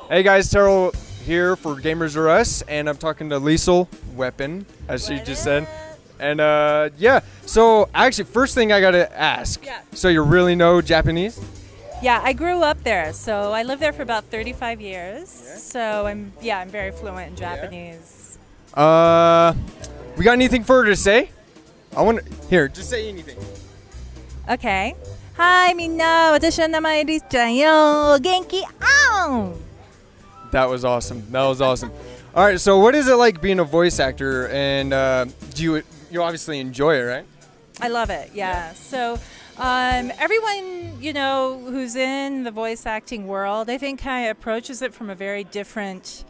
Hey guys, Terrell here for Gamers R Us, and I'm talking to Lisle Weapon, as she just said. And yeah, so actually, first thing I gotta ask. Yeah. So you really know Japanese? Yeah, I grew up there, so I lived there for about 35 years. Yeah. So I'm very fluent in Japanese. Yeah. We got anything further to say? Here, just say anything. Okay. Hi, みんな、私の名前リスちゃんよ。元気あん。 That was awesome. That was awesome. All right, so what is it like being a voice actor, and you obviously enjoy it, right? I love it. Yeah. So everyone who's in the voice acting world, I think, kind of approaches it from a very different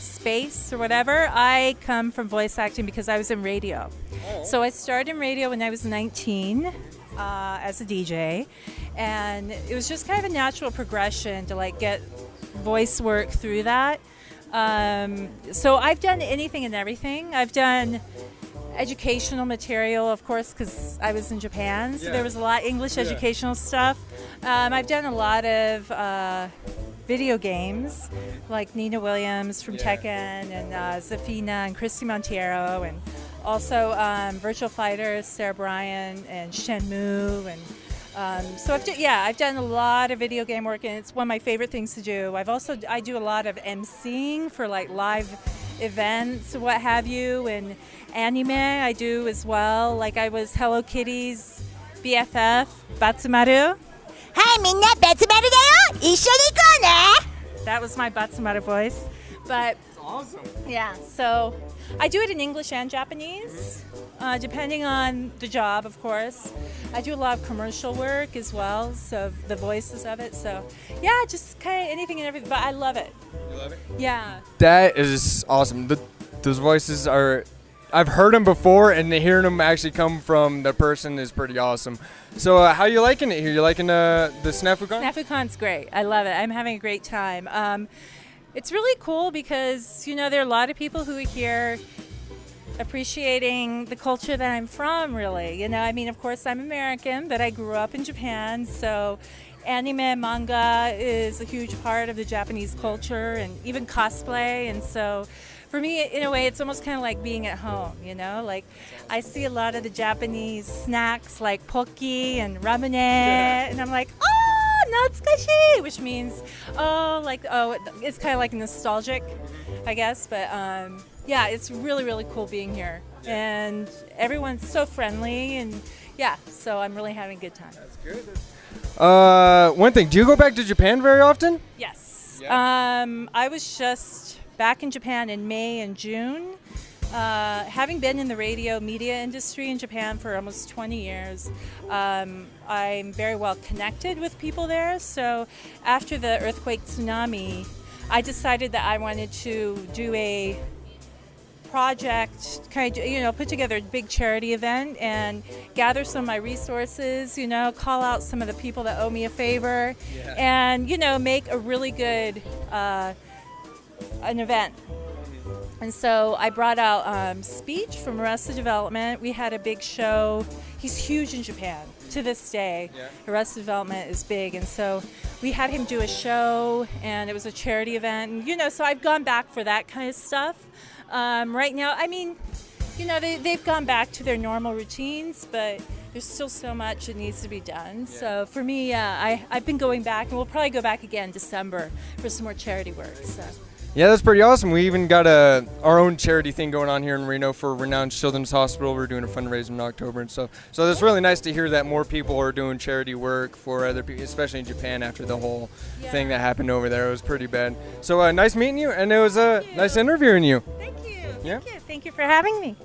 space or whatever. I come from voice acting because I was in radio. Oh. So I started in radio when I was 19 as a DJ, and it was just kind of a natural progression to like get voice work through that. So I've done anything and everything. I've done educational material, of course, because I was in Japan, so there was a lot of English educational stuff. I've done a lot of video games, like Nina Williams from Tekken, and Zafina and Christy Monteiro, and also Virtual Fighter, Sarah Bryan, and Shenmue, and so I've done a lot of video game work, and it's one of my favorite things to do. I do a lot of emceeing for like live events, what have you, and anime I do as well. Like I was Hello Kitty's BFF, Batsumaru. Hi, みんな、Batsumaru だよ。一緒に行こうね. That was my Batsumaru voice, but awesome. Yeah, so I do it in English and Japanese. Depending on the job, of course. I do a lot of commercial work as well, so the voices of it. So, yeah, just kind of anything and everything, but I love it. You love it? Yeah. That is awesome. Those voices are, I've heard them before, and hearing them actually come from the person is pretty awesome. So, how are you liking it here? You liking the SnafuCon? SnafuCon's great. I love it. I'm having a great time. It's really cool because, there are a lot of people who are here appreciating the culture that I'm from, really. Of course, I'm American, but I grew up in Japan, so anime, manga is a huge part of the Japanese culture, and even cosplay, and so for me, in a way, it's almost kind of like being at home, Like, I see a lot of the Japanese snacks, like pocky and ramen, and I'm like, oh, natsukashi, which means, it's kind of like nostalgic, I guess, but yeah, it's really, really cool being here. And everyone's so friendly, and yeah, so I'm really having a good time. That's good. One thing, do you go back to Japan very often? Yes. Yeah. I was just back in Japan in May and June. Having been in the radio media industry in Japan for almost 20 years, I'm very well connected with people there. So after the earthquake tsunami, I decided that I wanted to do a project, put together a big charity event and gather some of my resources, call out some of the people that owe me a favor, and, make a really good an event. And so I brought out Speech from Arrested Development. We had a big show. He's huge in Japan to this day. Yeah. Arrested Development is big, and so we had him do a show, and it was a charity event. And, so I've gone back for that kind of stuff. Right now, they've gone back to their normal routines, but there's still so much that needs to be done. Yeah. So for me, I've been going back, and we'll probably go back again in December for some more charity work. So. Yeah, that's pretty awesome. We even got our own charity thing going on here in Reno for Renowned Children's Hospital. We're doing a fundraiser in October and stuff. So it's really nice to hear that more people are doing charity work for other people, especially in Japan after the whole thing that happened over there. It was pretty bad. So nice meeting you, and it was nice interviewing you. Thank you. Yeah. Thank you. Thank you for having me.